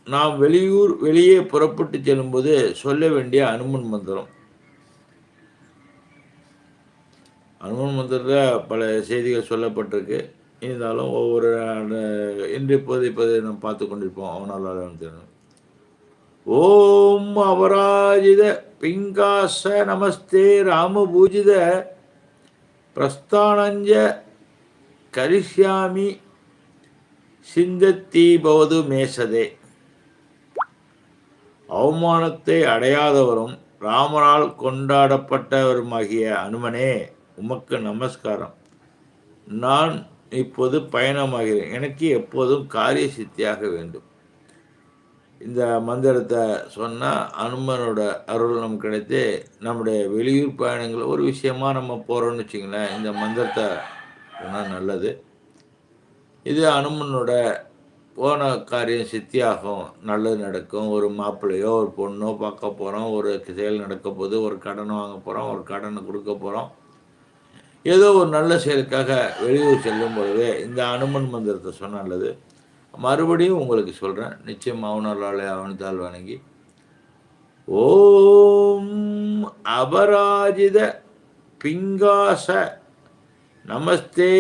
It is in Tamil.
நாம் வெளியே புறப்பட்டு செல்லும்போது சொல்ல வேண்டிய அனுமன் மந்திரம். அனுமன் மந்திரத்தில் பல செய்திகள் சொல்லப்பட்டிருக்கு. இருந்தாலும் ஒவ்வொரு இன்று இப்போது நாம் பார்த்து கொண்டிருப்போம். அவனால் ஓம் அபராஜித பிங்காச நமஸ்தே ராமபூஜித பிரஸ்தானஞ்ச கரிஷ்யாமி சிந்தத்தி பவது மேசதே. அவமானத்தை அடையாதவரும் ராமனால் கொண்டாடப்பட்டவருமாகிய அனுமனே, உமக்கு நமஸ்காரம். நான் இப்போது பயணமாகிறேன். எனக்கு எப்போதும் காரிய சித்தியாக வேண்டும். இந்த மந்திரத்தை சொன்னால் அனுமனோட அருள் நமக்கு கிடைத்து நம்முடைய வெளியூர் பயணங்கள் ஒரு விஷயமா நம்ம போகிறோம்னு வச்சிங்களேன், இந்த மந்திரத்தை சொன்னால் நல்லது. இது அனுமனோட போன காரியம் சித்தியாகும், நல்லது நடக்கும். ஒரு மாப்பிள்ளையோ ஒரு பொண்ணோ பார்க்க போகிறோம், ஒரு செயல் நடக்க போது, ஒரு கடனை வாங்க போகிறோம், ஒரு கடனை கொடுக்க போகிறோம், ஏதோ ஒரு நல்ல செயலுக்காக வெளியூர் செல்லும் பொழுது இந்த அனுமன் மந்திரத்தை சொன்ன நல்லது. மறுபடியும் உங்களுக்கு சொல்கிறேன், நிச்சயம் அவனாலே அவனத்தால் வணங்கி ஓம் அபராஜித பிங்காச நமஸ்தே